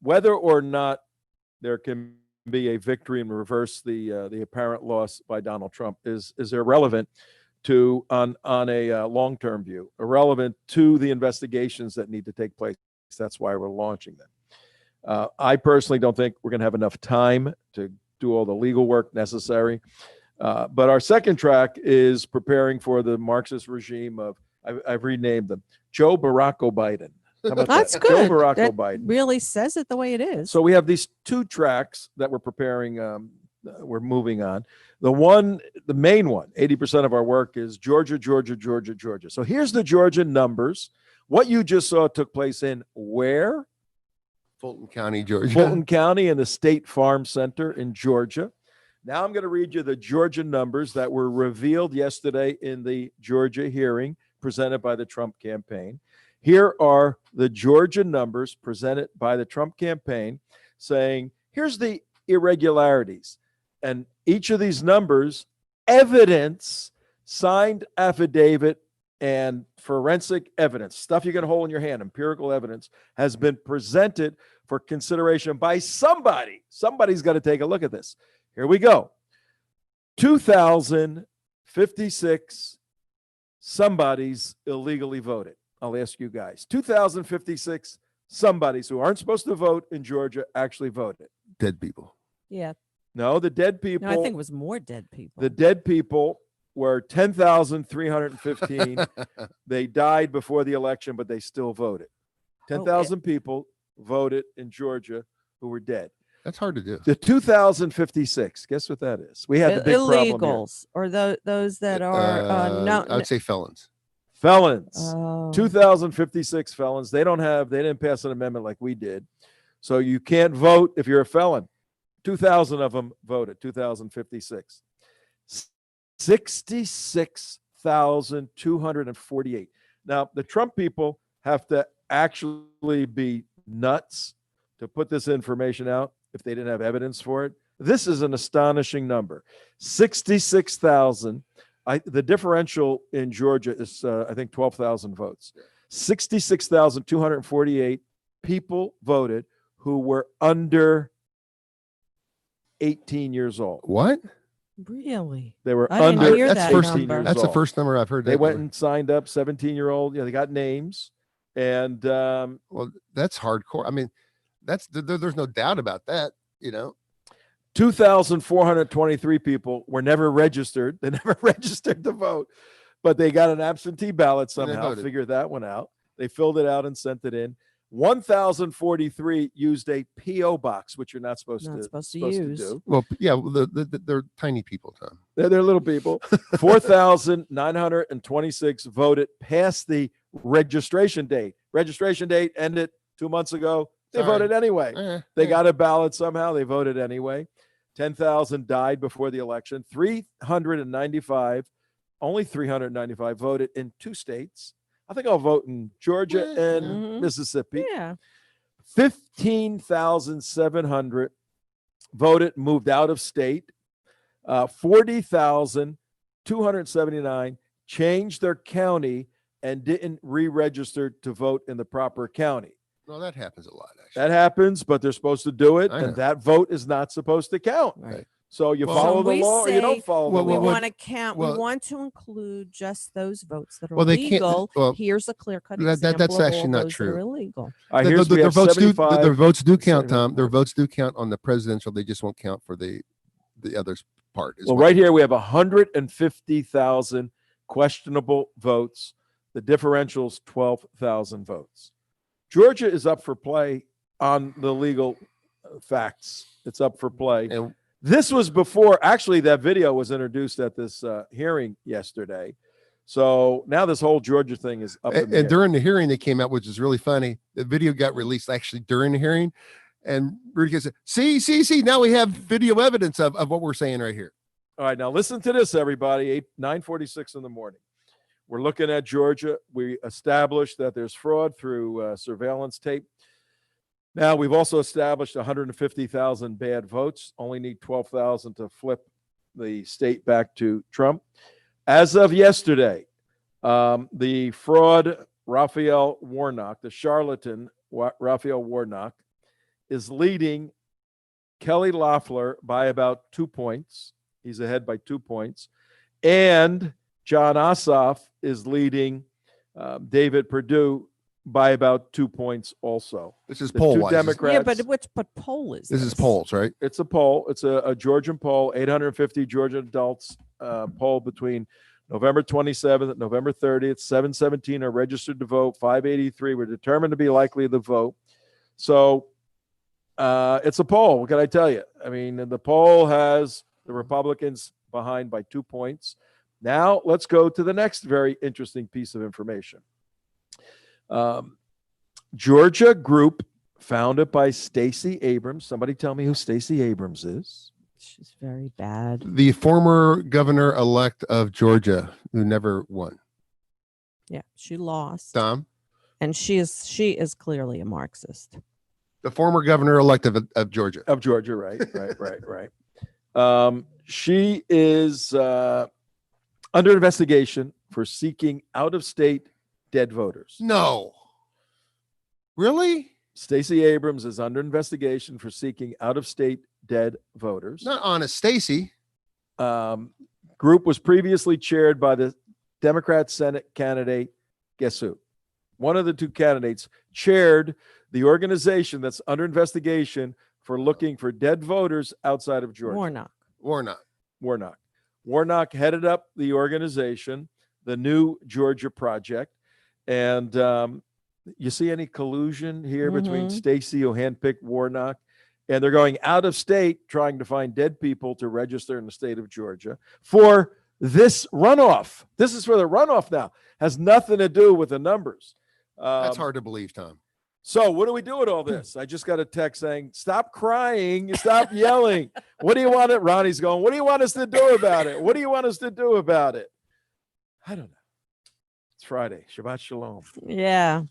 Whether or not there can be a victory and reverse the apparent loss by Donald Trump is irrelevant to on a long-term view, irrelevant to the investigations that need to take place. That's why we're launching them. I personally don't think we're going to have enough time to do all the legal work necessary. But our second track is preparing for the Marxist regime of, I've renamed them, Joe Barack Biden. How about That's that? good. Joe Barack That Biden. really says it the way it is. So we have these 2 tracks that we're preparing. We're moving on. The main one, 80% of our work is Georgia. So here's the Georgia numbers. What you just saw took place in where? Fulton County, Georgia. Fulton County and the State Farm Center in Georgia. Now I'm going to read you the Georgia numbers that were revealed yesterday in the Georgia hearing presented by the Trump campaign. Here are the Georgia numbers presented by the Trump campaign saying, here's the irregularities. And each of these numbers, evidence, signed affidavit, and forensic evidence, stuff you can hold in your hand, empirical evidence, has been presented for consideration by somebody. Somebody's got to take a look at this. Here we go. 2,056 somebodies illegally voted. I'll ask you guys. 2,056 somebodies who aren't supposed to vote in Georgia actually voted. Dead people. Yeah. No, the dead people. No, I think it was more dead people. The dead people were 10,315. They died before the election, but they still voted. 10,000 people voted in Georgia who were dead. That's hard to do. The 2,056, guess what that is? We had the big problem here. illegals or those that are I would say felons. Felons, Oh. 2,056 felons. They didn't pass an amendment like we did. So you can't vote if you're a felon. 2,000 of them voted, 2,056. 66,248. Now, the Trump people have to actually be nuts to put this information out if they didn't have evidence for it. This is an astonishing number. 66,000. The differential in Georgia is, I think, 12,000 votes. 66,248 people voted who were under 18 years old. What? Really? They were I didn't under hear that's that 18 number. years That's the old. first number I've heard. They that went number. and signed up 17-year-old. They got names. And Well, that's hardcore. I mean, there's no doubt about that. 2,423 people were never registered. They never registered to vote, but they got an absentee ballot And they somehow. voted. Figured that one out. They filled it out and sent it in. 1,043 used a P.O. box, which you're not supposed to use. do. Well, yeah, they're tiny people, Tom. They're little people. 4,926 voted past the registration date. Registration date ended 2 months ago. They Sorry. voted anyway. They Yeah. got a ballot somehow. They voted anyway. 10,000 died before the election. Only 395 voted in 2 states. I think I'll vote in Georgia and Mhm. Mississippi. Yeah. 15,700 voted, moved out of state. 40,279 changed their county and didn't re-register to vote in the proper county. No, that happens a lot, actually. That happens, but they're supposed to do it, I know. and that vote is not supposed to count. Right. So you Well, follow So the we law or you don't say follow Well, the We law. well, want to count. well- we want to include just those votes that are Well, they can't- legal. well, Here's a clear-cut that- example that's of all actually not those true. that are illegal. Here's we Their have votes do 75. their votes do count, 74. Tom. Their votes do count on the presidential. They just won't count for the others part. is Well, what- right here we have 150,000 questionable votes. The differential's 12,000 votes. Georgia is up for play on the legal facts. It's up for play. And This was before, actually, that video was introduced at this hearing yesterday. So now this whole Georgia thing is up in And, the air. during the hearing, they came out, which is really funny. The video got released actually during the hearing. And Rudy said, see, now we have video evidence of what we're saying right here. All right, now listen to this, everybody. 9:46 in the morning. We're looking at Georgia. We established that there's fraud through surveillance tape. Now, we've also established 150,000 bad votes. Only need 12,000 to flip the state back to Trump. As of yesterday, the fraud Raphael Warnock, the charlatan Raphael Warnock, is leading Kelly Loeffler by about 2 points. He's ahead by 2 points. And John Ossoff is leading David Perdue by about 2 points also. This is The poll two wise. Democrats. Yeah, but what poll is This is polls, right? It's a poll. It's a Georgian poll, 850 Georgian adults poll between November 27th and November 30th. 717 are registered to vote. 583 were determined to be likely to vote. So it's a poll. What can I tell you? I mean, the poll has the Republicans behind by 2 points. Now let's go to the next very interesting piece of information. Georgia group founded by Stacey Abrams. Somebody tell me who Stacey Abrams is. She's very bad. The former governor-elect of Georgia who never won. Yeah, she lost, Tom, and she is clearly a Marxist. the former governor-elect of Georgia. Of Georgia, right. She is under investigation for seeking out-of-state dead voters. No. Really? Stacey Abrams is under investigation for seeking out-of-state dead voters. Not honest, Stacy. Group was previously chaired by the Democrat Senate candidate, guess who? One of the two candidates chaired the organization that's under investigation for looking for dead voters outside of Georgia. Warnock. Warnock headed up the organization, the New Georgia Project. And you see any collusion here between Mhm. Stacey, who handpicked Warnock, and they're going out of state trying to find dead people to register in the state of Georgia for this runoff. This is for the runoff now. Has nothing to do with the numbers. That's hard to believe, Tom. So what do we do with all this? I just got a text saying, stop crying, stop yelling. What do you want it? Ronnie's going, what do you want us to do about it? What do you want us to do about it? I don't know. It's Friday. Shabbat shalom. Yeah.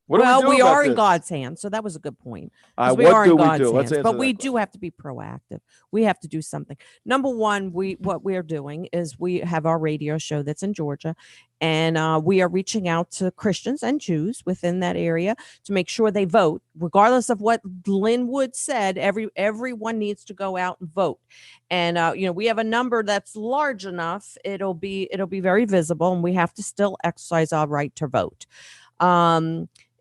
What do well, do we about are in this? God's hands, so that was a good point. 'Cause What we are do in we God's do? Let's hands, answer but we that do have to be proactive. We have to do something. Number one, what we're doing is we have our radio show that's in Georgia, and we are reaching out to Christians and Jews within that area to make sure they vote, regardless of what Lynn Wood said. Everyone needs to go out and vote, and we have a number that's large enough. It'll be very visible, and we have to still exercise our right to vote.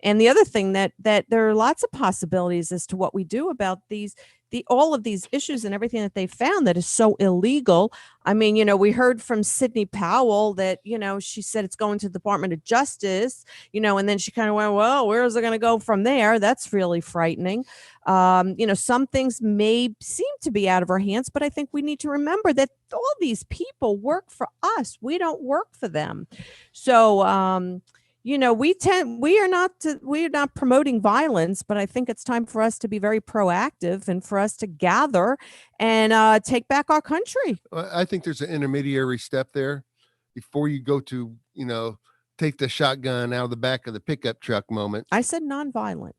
And the other thing that there are lots of possibilities as to what we do about all of these issues and everything that they found that is so illegal. I mean, we heard from Sidney Powell that, she said it's going to the Department of Justice, and then she kind of went, well, where is it going to go from there? That's really frightening. Some things may seem to be out of our hands, but I think we need to remember that all these people work for us. We don't work for them. So, we are not promoting violence, but I think it's time for us to be very proactive and for us to gather and take back our country. I think there's an intermediary step there before you go to, take the shotgun out of the back of the pickup truck moment. I said nonviolent.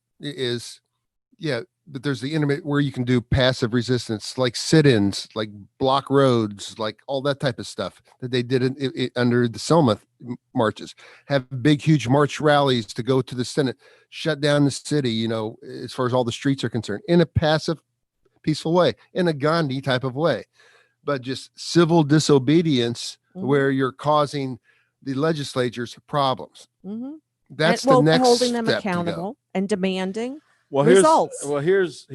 But there's the intermediate where you can do passive resistance, like sit-ins, like block roads, like all that type of stuff that they did under the Selma marches. Have big, huge march rallies to go to the Senate, shut down the city, as far as all the streets are concerned, in a passive, peaceful way, in a Gandhi type of way. But just civil disobedience where you're causing the legislature's problems. Mm-hmm. That's the next holding them step accountable and demanding Well, results. Here's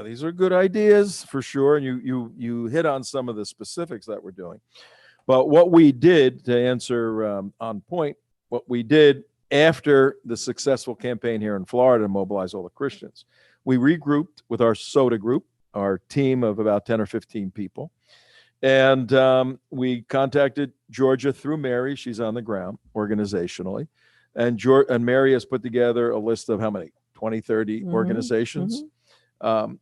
these are good ideas for sure, and you hit on some of the specifics that we're doing. But what we did, to answer on point, what we did after the successful campaign here in Florida to mobilize all the Christians, we regrouped with our SOTA group, our team of about 10 or 15 people, and we contacted Georgia through Mary. She's on the ground organizationally, and Mary has put together a list of how many? 20, 30 organizations.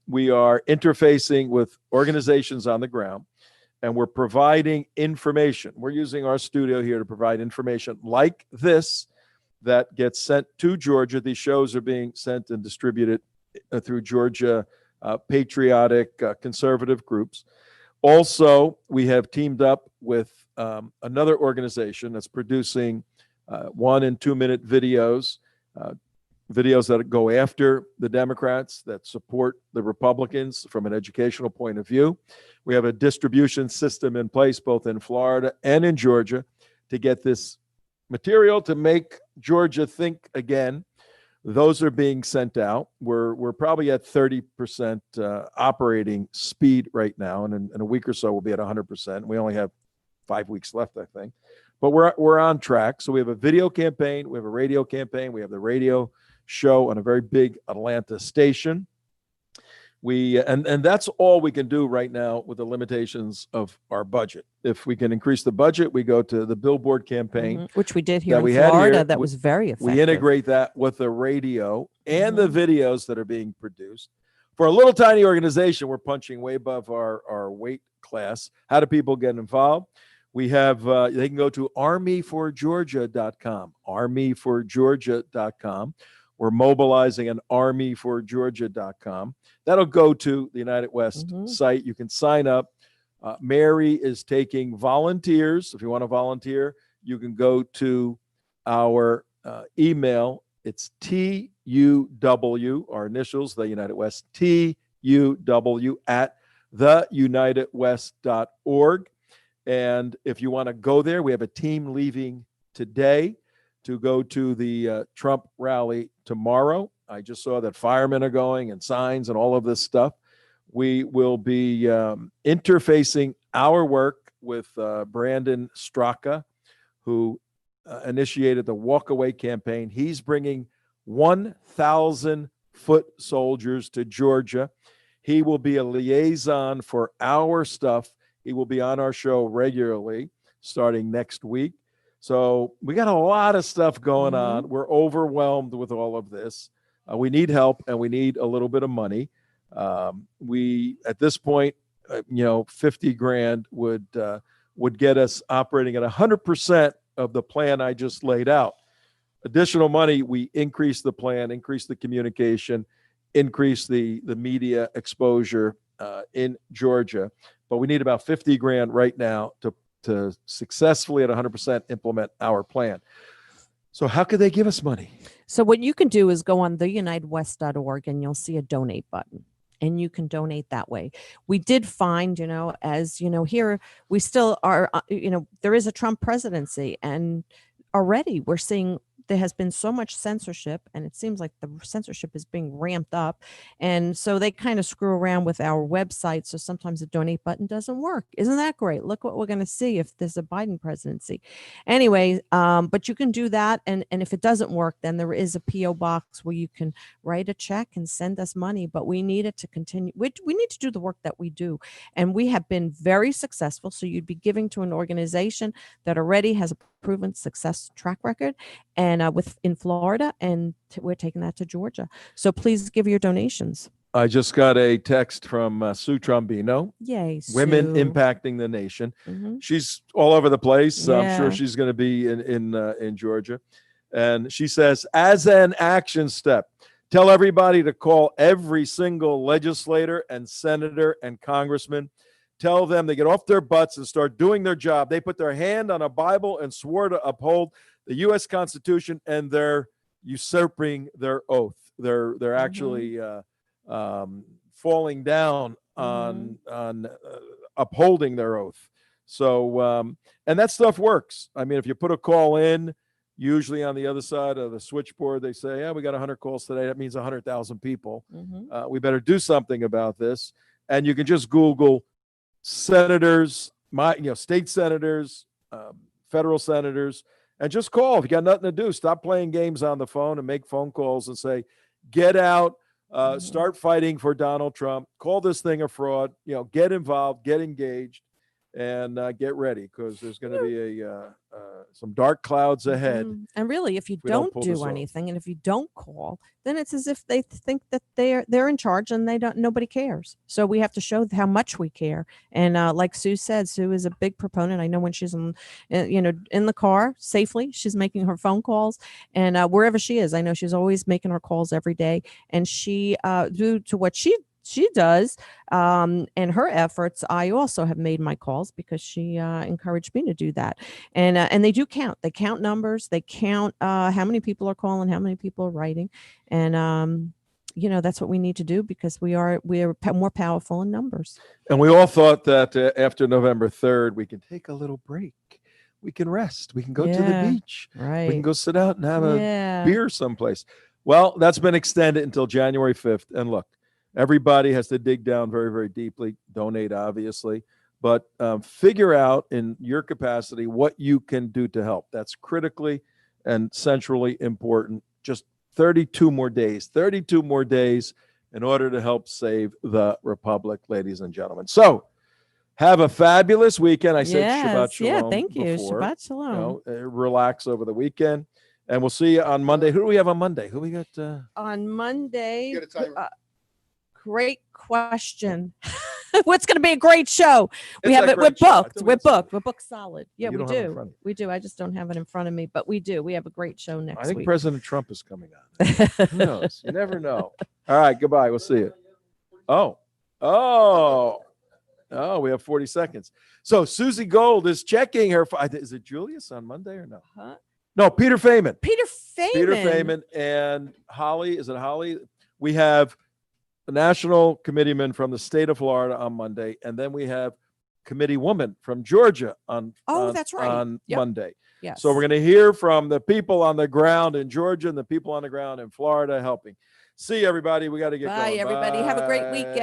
We are interfacing with organizations on the ground, and we're providing information. We're using our studio here to provide information like this that gets sent to Georgia. These shows are being sent and distributed through Georgia patriotic conservative groups. Also, we have teamed up with another organization that's producing 1 and 2 minute videos, videos that go after the Democrats, that support the Republicans from an educational point of view. We have a distribution system in place both in Florida and in Georgia to get this material to make Georgia think again. Those are being sent out. We're probably at 30% operating speed right now, and in a week or so we'll be at 100%. We only have 5 weeks left, I think, but we're on track. So we have a video campaign, we have a radio campaign, we have the radio show on a very big Atlanta station. And that's all we can do right now with the limitations of our budget. If we can increase the budget, we go to the billboard campaign, which we did here in Florida. That was very effective. We integrate that with the radio and the videos that are being produced. For a little tiny organization, we're punching way above our weight class. How do people get involved? We have, they can go to armyforgeorgia.com, armyforgeorgia.com. We're mobilizing an armyforgeorgia.com. That'll go to the United West site. You can sign up. Mary is taking volunteers. If you want to volunteer, you can go to our email. It's TUW, our initials, the United West, TUW at theunitedwest.org. And if you want to go there, we have a team leaving today to go to the Trump rally tomorrow. I just saw that firemen are going and signs and all of this stuff. We will be interfacing our work with Brandon Straka, who initiated the Walkaway campaign. He's bringing 1,000 foot soldiers to Georgia. He will be a liaison for our stuff He will be on our show regularly starting next week. So we got a lot of stuff going on. We're overwhelmed with all of this. We need help and we need a little bit of money. We, at this point, 50 grand would get us operating at 100% of the plan I just laid out. Additional money, we increase the plan, increase the communication, increase the media exposure in Georgia. But we need about 50 grand right now to successfully at 100% implement our plan. So how could they give us money? So what you can do is go on theunitedwest.org and you'll see a donate button. And you can donate that way. We did find, as you know, here we still are, there is a Trump presidency, and already we're seeing there has been so much censorship, and it seems like the censorship is being ramped up. And so they kind of screw around with our website. So sometimes the donate button doesn't work. Isn't that great? Look what we're going to see if there's a Biden presidency. Anyway, but you can do that. And if it doesn't work, then there is a P.O. box where you can write a check and send us money. But we need it to continue. We need to do the work that we do. And we have been very successful. So you'd be giving to an organization that already has a proven success track record, and in Florida, and we're taking that to Georgia. So please give your donations. I just got a text from Sue Trombino. Yay, Sue. Women impacting the nation. She's all over the place. Yeah. I'm sure she's going to be in Georgia. And she says, as an action step, tell everybody to call every single legislator and senator and congressman. Tell them to get off their butts and start doing their job. They put their hand on a Bible and swore to uphold the U.S. Constitution, and they're usurping their oath. They're actually falling down on upholding their oath. So and that stuff works. I mean, if you put a call in, usually on the other side of the switchboard, they say, "Yeah, we got 100 calls today. That means 100,000 people. We better do something about this." And you can just Google senators, state senators, federal senators, and just call. If you got nothing to do, stop playing games on the phone and make phone calls and say, get out, start fighting for Donald Trump, call this thing a fraud, get involved, get engaged, and get ready, because there's going to be some dark clouds ahead. And really, if you don't do anything, and if you don't call, then it's as if they think that they're in charge and nobody cares. So we have to show how much we care. And like Sue said, Sue is a big proponent. I know when she's in the car safely, she's making her phone calls, and wherever she is, I know she's always making her calls every day. And she, due to what she does and her efforts, I also have made my calls because she encouraged me to do that. And they do count. They count numbers. They count how many people are calling, how many people are writing. And that's what we need to do, because we are more powerful in numbers. And we all thought that after November 3rd, we can take a little break. We can rest. We can go to the beach. Right. We can go sit out and have a beer someplace. Well, that's been extended until January 5th. And look, everybody has to dig down very, very deeply, donate, obviously, but figure out in your capacity what you can do to help. That's critically and centrally important. Just 32 more days in order to help save the republic, ladies and gentlemen. So have a fabulous weekend. I said Shabbat Shalom. Yeah, thank you. Before. Shabbat Shalom. Relax over the weekend. And we'll see you on Monday. Who do we have on Monday? Who we got? On Monday. You got a timer? Great question. What's going to be a great show? We're booked. We're booked solid. Yeah, You we don't have it in do. front of you. We do. I just don't have it in front of me, but we do. We have a great show next I think week. President Trump is coming on. Who knows? You never know. All right. Goodbye. We'll see you. Oh, we have 40 seconds. So Susie Gold is checking her. Is it Julius on Monday or no? Huh? No, Peter Feynman. Peter Feynman And Holly. Is it Holly? We have a national committeeman from the state of Florida on Monday, and then we have committee woman from Georgia on that's right. on Yep. Monday. Yes. So we're going to hear from the people on the ground in Georgia and the people on the ground in Florida helping. See you, everybody. We got to get going. Bye, everybody. Have a great Bye. weekend.